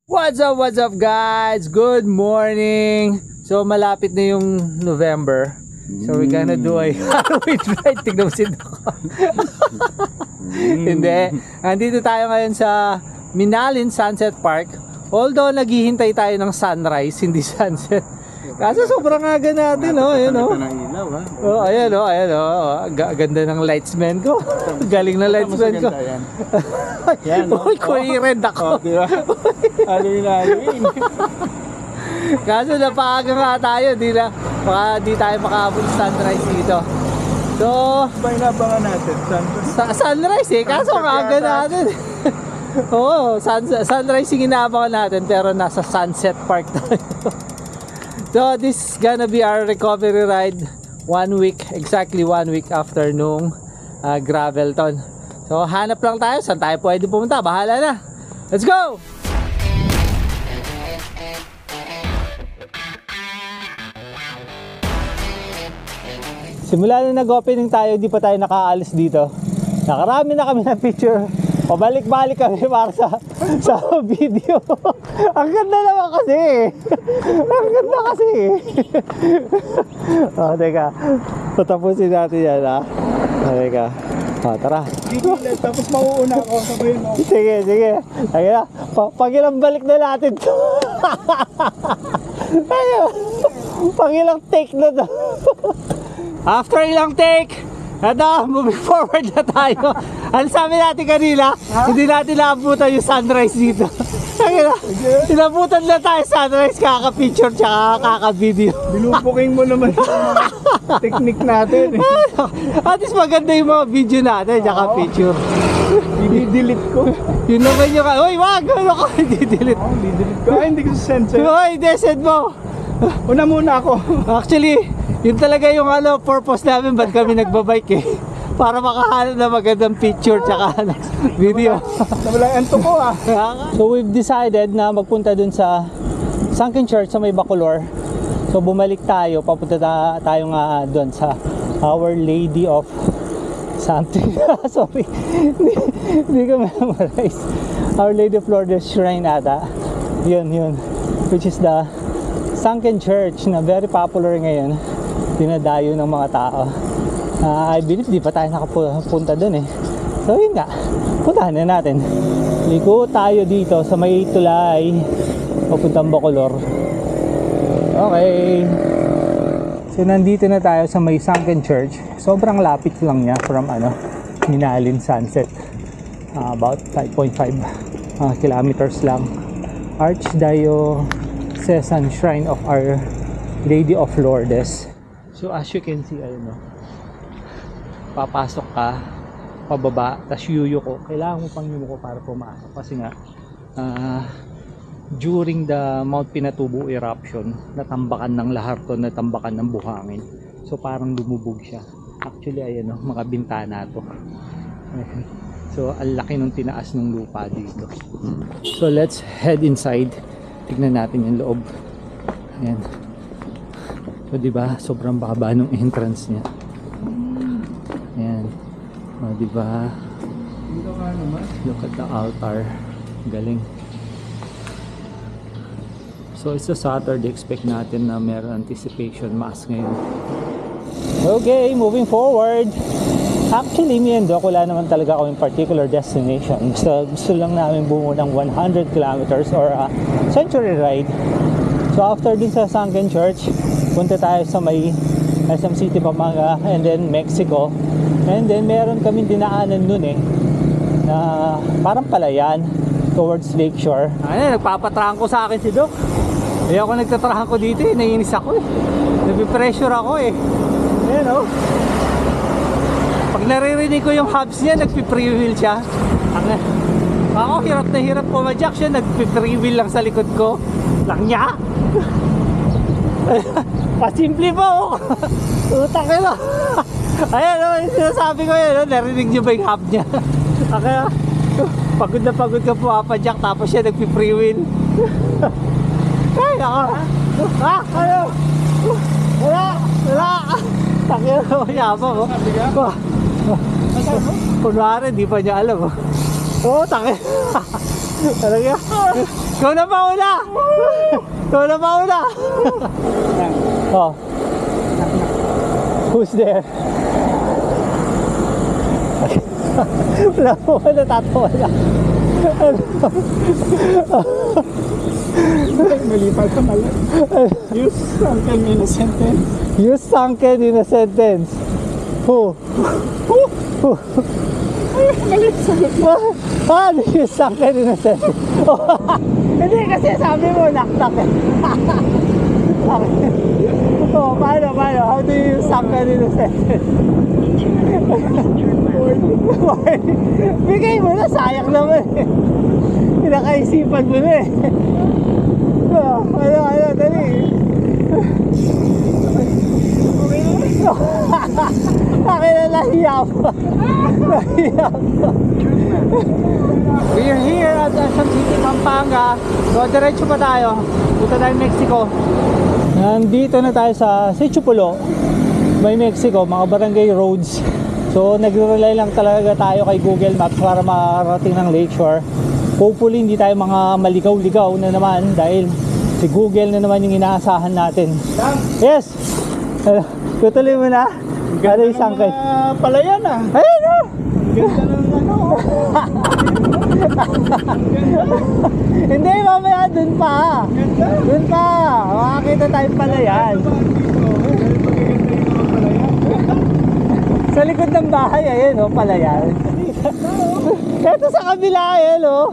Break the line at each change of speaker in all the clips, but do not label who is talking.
What's up guys? Good morning! So malapit na yung November. So we're gonna do a Halloween ride. Tignan mo si Doc. Hindi. Andito tayo ngayon sa Minalin Sunset Park. Although naghihintay tayo ng sunrise, hindi sunset. Kasi sobrang aga natin, no? Ayun, no? Oh, ayan, no? Ayan, no? Ganda ng lightsman ko. Galing na lightsman ko.
Yan, no?
Uy, coherent ako.
Diba? Halloween.
Kaso napaaga nga tayo, di tayo makaabot sunrise dito. So,
Ba inabangan natin?
sunrise eh, kaso ang aga natin. Oo, sunrise yung inaabangan natin, pero nasa Sunset Park tayo. So, this is gonna be our recovery ride 1 week, exactly 1 week after nung Gravelton. So, hanap lang tayo, saan tayo pwede pumunta, bahala na. Let's go! Simula na nag-opening tayo, di pa tayo nakaalis dito. Nakarami na kami ng picture. Pabalik-balik kami para sa video. Ang ganda naman kasi. Ang ganda kasi. Oh, teka. Patapusin natin yan, ha. Oh, teka. Oh, tara.
Tapos mauuna ako. Sabihin mo.
Sige. Ayun na. Pag ilang balik na natin to. Ayun. Pag ilang take na to. After ilang take, ito, moving forward na tayo. Ano sabi natin kanina? Hindi natin naabutan yung sunrise dito. Inabutan na tayo sunrise, kaka-picture tsaka kaka-video.
Binubuking mo naman yung mga technique natin.
At least maganda yung mga video natin, tsaka picture.
I-delete ko.
Yun naman yung, uy wag, ano ka, i-delete.
I-delete ko. Ay, hindi ko send sa'yo.
Uy, desend mo.
Una muna ako.
Actually, yun talaga yung purpose namin ba't kami nagbabike eh. Para makahanap na magandang picture tsaka video.
Nawalang anto ko ah.
So we've decided na magpunta dun sa Sunken Church sa may Bacolor. So bumalik tayo, papunta tayo nga dun sa Our Lady of something. Sorry, hindi ko memorize. Our Lady of Lourdes Shrine ata. Yun. Which is the Sunken Church na very popular ngayon. Dinadayo ng mga tao. I believe di pa tayo nakapunta dun eh. So yun nga, puntahan na natin. Liko tayo dito sa may tulay papuntang Bacolor. Okay. So nandito na tayo sa may Sunken Church. Sobrang lapit lang niya from Minalin Sunset. About 5.5 kilometers lang. Archdiocesan Shrine of Our Lady of Lourdes. So as you can see, papasok ka, pababa, tas yuyuko. Kailangan mo pang yuyuko para pumasok. Kasi nga, during the Mount Pinatubo eruption, natambakan ng laharton, natambakan ng buhangin. So parang lumubog siya. Actually, mga bintana to. So ang laki nung tinaas ng lupa dito. So let's head inside. Tignan natin yung loob. Ayan. So diba, sobrang baba nung entrance niya. Ayan. O diba, look at the altar. Galing. So it's a Saturday, expect natin na meron anticipation mass ngayon. Okay, moving forward. Actually, me and Doc, wala naman talaga kaming particular destination. Gusto lang namin bumuo ng 100 kilometers or a century ride. So after din sa Sunken Church, punta tayo sa may SM City, Pampanga, and then Mexico. And then meron kaming dinaanan nun na parang palayan towards Lakeshore. Nagpapatrangko sa akin si Doc. Ako nagtatrangko dito eh, naiinis ako eh. Nabipressure ako eh. Ayan o. Pag naririnig ko yung hubs niya, nagpiprewheel siya. Ako hirap na hirap pumadyak siya, nagpiprewheel lang sa likod ko. Lang niya. Pasimple po. Utak ka na. Ayan, sinasabi ko yun, narinig niyo ba yung hub niya? Kaya pagod na pagod ka po papadyak, tapos siya nagpi-freewheel. Ay, ako. Wala. Takya na mo yabang. Kunwari, di pa niya alam. Oo, takya. Talaga? Ikaw na mauna! Ikaw na mauna! Oh. Who's there? Wala mo ka natatawa na.
Mali pa ka mali. Use sunken in a sentence.
Use sunken in a sentence. Who? Who?
Mali sagot mo.
Paano use sunken in a sentence? Hindi kasi sabi mo naktak eh. Oh, paano? How do you use sunken in a sentence? Bigay mo na, sayang naman eh. Pinakaisipan mo na eh. Ano, dali. Akin na nahiya pa. We are here at Quezon City, Pampanga. So, diretso pa tayo. Punta tayo Mexico. Nandito na tayo sa Sitio may Mexico, mga barangay roads. So nagre-rely lang talaga tayo kay Google Maps para makarating ng lakeshore. Hopefully hindi tayo mga maligaw-ligaw na naman dahil si Google na naman yung inaasahan natin. Yes! Tutuloy mo na. Ano yung sangkay?
Palayan ah.
Ayun o!
Ganda ng ano.
Hindi, mamaya dun pa. Dun pa. Makakita tayo pala yan. Sa likod ng bahay, ayun o, pala yan. Ito sa kabila, ayun o.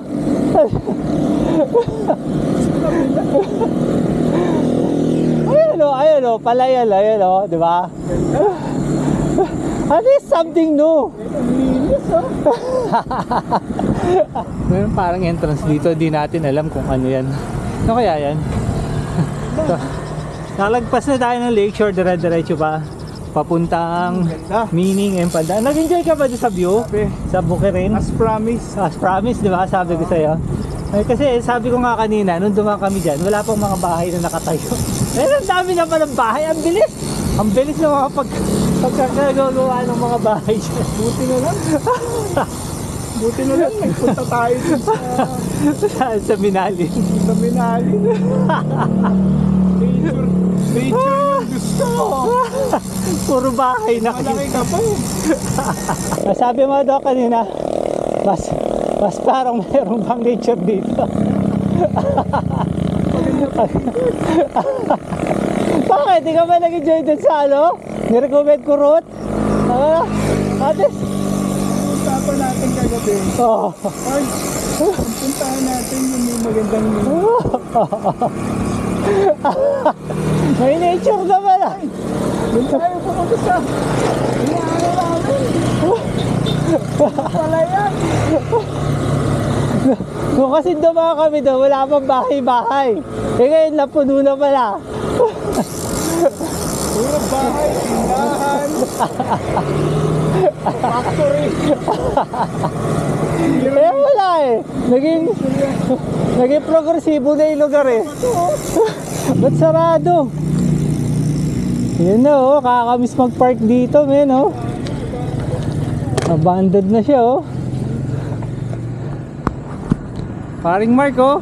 Ayun o, pala yan, ayun o, di ba? At least something new. Meron parang entrance dito, di natin alam kung ano yan. Ano kaya yan? So, nalagpas na tayo ng lakeshore, dire-diretso pa. Papuntang Meaning and Panda. Nag-enjoy ka ba doon sa view? Sa Bukirin?
As promised.
As promised, di ba? Sabi ko sa'yo. Kasi sabi ko nga kanina, nung dumaan kami dyan, wala pang mga bahay na nakatayo. Eh, ang dami na pa ng bahay. Ang bilis! Ang bilis na mga pagkakagawa ng mga bahay dyan.
Buti na lang. Buti na lang. Nagpunta tayo dun
sa Minalin.
sa Minalin. Nature yung gusto mo.
Puro bahay na kayo.
Malaki ka pa eh.
Sabi mo daw kanina, mas parang mayroong bang nature dito. Bakit? Di ka ba nag-enjoy dun sa ano? Nirecommend ko route? Ate?
Usapan natin kagabi.
Oo.
Ay, puntahan natin yung may magandang
May nature naman ah.
Doon tayo pumunta sa inaano namin. Pala yan.
Kung kasi dumaan kami doon, wala pang bahay-bahay. Eh ngayon, napuno na pala.
Puro bahay, tindahan, factory.
Eh wala eh. Naging progresibo na yung lugar eh. Ba't sarado? Yun na oh, kakamiss mag-park dito men oh. Abandoned na siya oh. Paring Mark oh,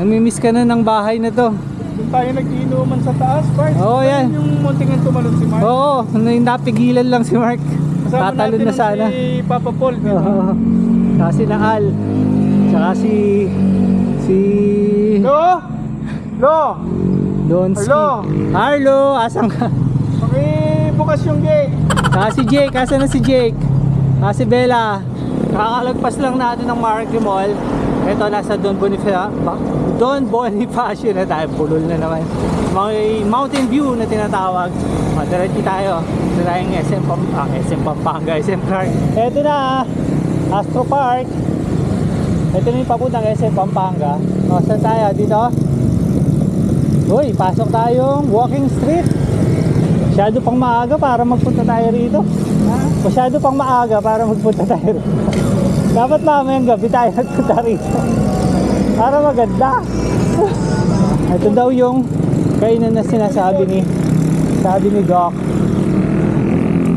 namimiss ka na ng bahay na to.
Doon tayo nag-iinuman sa taas, Bart.
Oo, yan.
Yung muntingan tumalon si Mark.
Oo, napigilan lang si Mark.
Kasama
Tatalon
natin
na sana.
si Papa Paul. Di ba?
Oo. Kasi na Al. Tsaka si
Lo!
Donski.
Hello?
Arlo, asan ka?
Pakibukas yung gate.
Saka si Jake, asan na si Jake? Saka si Bella. Kakalagpas lang natin ng Marquee Mall. Ito, nasa Don Bonifacio na tayo. Pulol na naman. May Mountain View na tinatawag. Diretso tayo. Ito tayong SM Pampanga, SM Clark. Ito na, Astro Park. Ito na yung papuntang SM Pampanga. Saan tayo? Dito? Uy, pasok tayong walking street. Masyado pang maaga para magpunta tayo rito. Masyado pang maaga para magpunta tayo rito. Dapat mamayang gabi tayo nagpunta rito para maganda. Ito daw yung kainan na sinasabi ni Doc.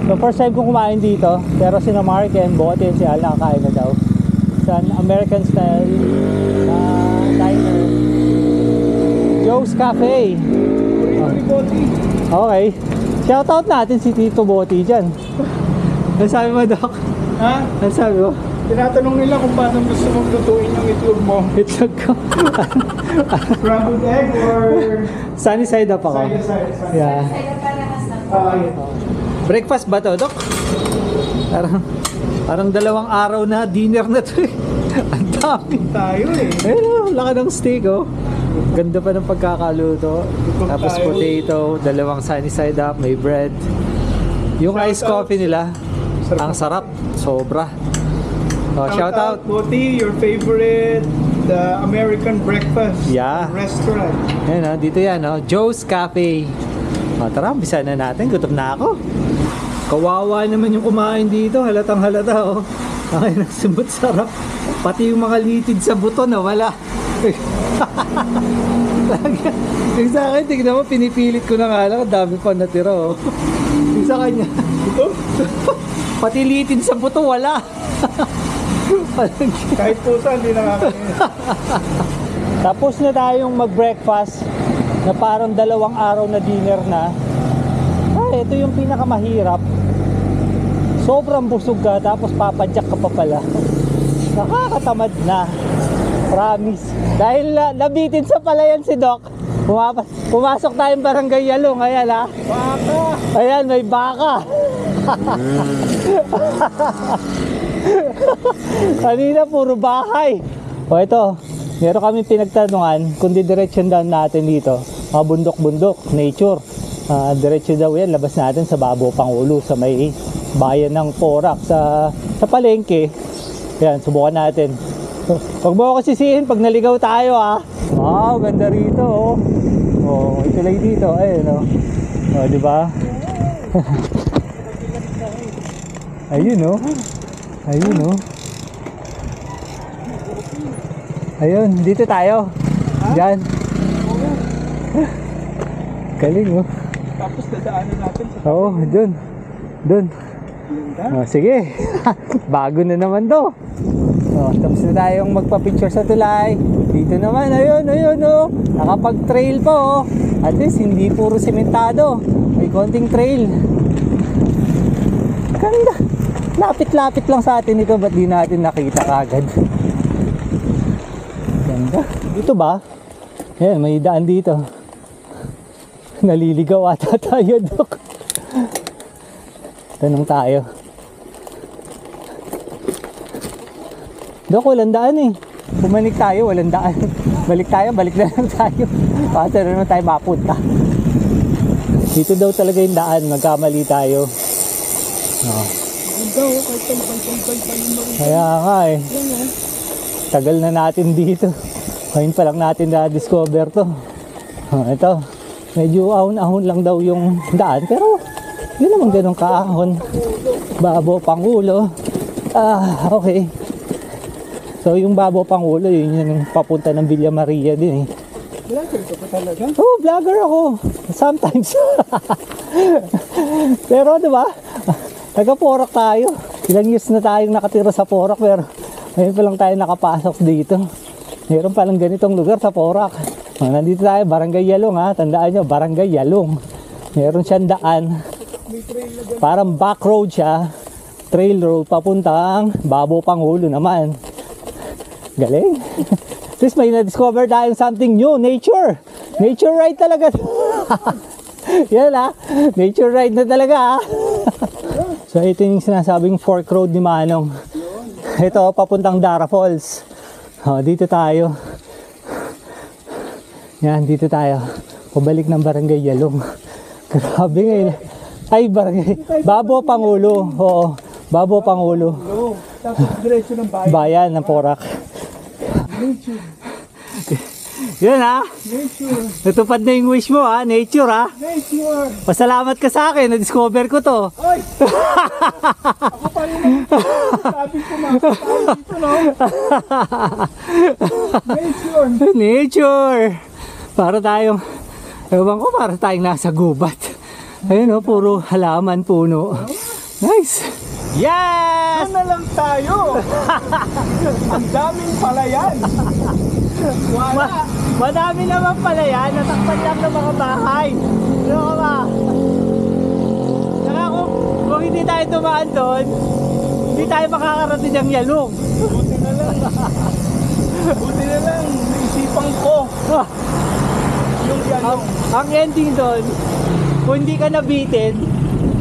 So first time kong kumain dito, pero sina Mark and Bote si Al nakakain na daw. It's an American style diner. Joe's Cafe. Okay. Shoutout natin si Tito Boti dyan. Ano sabi mo, Doc?
Ha?
Ano sabi mo?
Tinatanong nila kung paano gusto mong lutuin yung itlog mo.
Itlog ko.
Scrambled egg or
Sunny side up ako.
side?
Yeah.
Okay.
Breakfast ba to, Doc? Parang dalawang araw na dinner na to eh. Ang dami.
Tayo eh.
Ayun o, laki ng steak oh. Ganda pa ng pagkakaluto. Tapos potato, dalawang sunny side up, may bread. Yung iced coffee nila, ang sarap. Sobra. Oh, shout out.
Boti, your favorite the American breakfast
Yeah.
restaurant.
Ayan o, dito yan o. Joe's Cafe. O, tara, umpisa na natin. Gutom na ako. Kawawa naman yung kumain dito. Halatang halata o. Ay, nagsumot sarap. Pati yung mga litid sa buto na wala. Yung sa akin, tignan mo, pinipilit ko na nga lang. Ang dami pa natira o. Yung sa kanya. Pati litid sa buto wala.
Kahit pusa, hindi nakakain.
Tapos na tayong mag-breakfast na parang dalawang araw na dinner na. Ito yung pinakamahirap. Sobrang busog ka tapos papadyak ka pa pala. Nakakatamad na. Promise. Dahil nabitin sa palayan si Doc. Pumasok tayong barangay Yalong. Ayan ha.
Baka!
Ayan, may baka. Kanina puro bahay. O ito, meron kami pinagtanungan kung didiretsyon down natin dito. Mga bundok-bundok, nature. Diretso daw yan, labas natin sa Babo Pangulo sa may bayan ng Porac sa palengke. Yan, subukan natin. Huwag mo ako sisihin pag naligaw tayo ha. Wow, ganda rito oh. Oh, ito lang dito, ayun oh. Oh, di ba? Ayun oh. Ayun oh. Ayun, dito tayo. Diyan. Galing oh.
Tapos dadaanan natin sa
Oo, dun. Dun. Oh, sige. Bago na naman to. Oh, tapos na tayong magpa-picture sa tulay. Dito naman, ayun, ayun oh. Nakapag-trail pa oh. At least hindi puro sementado. May konting trail. Ganda. Lapit-lapit lang sa atin ito, ba't di natin nakita kagad? Ganda. Dito ba? Ayan, may daan dito. Naliligaw ata tayo, Dok. Tanong tayo. Dok, walang daan eh. Pumanik tayo, walang daan. Balik tayo, balik na lang tayo. Paano na naman tayo mapunta? Dito daw talaga yung daan, magkamali tayo. Oh. Kaya nga eh. Tagal na natin dito. Ngayon pa lang natin na-discover to. Oh, ito. Medyo ahon-ahon lang daw yung daan. Pero yun naman ganun kaahon. Babo Pangulo. Okay. So yung Babo Pangulo, yun yung papunta ng Villa Maria din eh.
Vlogger ka pa talaga?
Oh, vlogger ako. Sometimes. Pero diba? Taga-Porac tayo. Ilang years na tayong nakatira sa Porac pero ngayon pa lang tayo nakapasok dito. Meron palang ganitong lugar sa Porac. Nandito tayo, Barangay Yalong ha. Tandaan nyo, Barangay Yalong. Meron siyang daan. Parang back road siya. Trail road papuntang Babo Pangulo naman. Galing. At least may na-discover tayong something new. Nature. Nature ride talaga. Yan ha. Nature ride na talaga ha. So ito yung sinasabing fork road ni Manong. Ito papuntang Dara Falls. Dito tayo. Yan, dito tayo. Pabalik ng Barangay Yalong. Grabe ngayon. Ay, Barangay. Babo Pangulo. Oo. Babo Pangulo.
Tapos diretso ng bayan.
Bayan ng Porac.
Nature.
Yun ha.
Nature.
Natupad na yung wish mo ha. Nature ha.
Nature.
Pasalamat ka sa akin. Na-discover ko to.
Oy! Ako pa rin sabi ko pumasok tayo dito, no? Nature.
Nature. Para tayong, ewan ko, para tayong nasa gubat. Ayun o, puro halaman, puno. Nice. Yes!
Doon na lang tayo. Ang daming palayan. Wala.
Madami naman pala yan. Natakpan lang ng mga bahay. Ano ka ba? Saka kung hindi tayo tumaan doon, hindi tayo makakarating ng Yalong.
Buti na lang. Buti na lang. Naisipan ko. Yung Yalong.
Ang ending doon, kung hindi ka nabitin,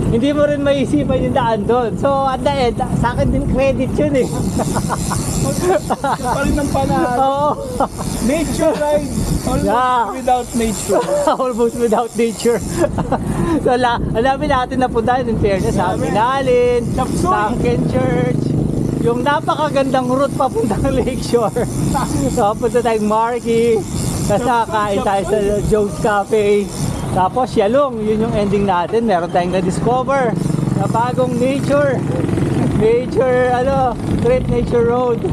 hindi mo rin maisipan yung daan doon. So at the end, sa akin din credit yun eh.
Pa rin ng panahon.
Oo.
Nature ride. Almost
Yeah.
without nature.
Almost without nature. So alamin natin na puntahan in fairness sa
Dami.
Minalin,
Chapsoy.
Sunken Church, yung napakagandang route papuntang Lakeshore. So punta tayong Marquee, tapos nakakain tayo sa Joe's Cafe. Tapos Yalong, yun yung ending natin. Meron tayong na-discover na bagong nature Great Nature Road.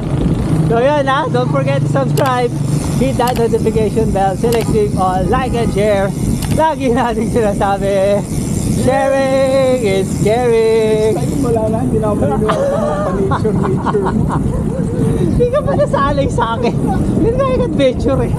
So yun ha, don't forget to subscribe, hit that notification bell, selecting all, like and share. Lagi natin sinasabi, sharing is caring.
Ay, wala na. Hindi na ako maniniwala sa mga nature mo.
Hindi ka pa nasalay sa akin. Yun nga yung adventure eh.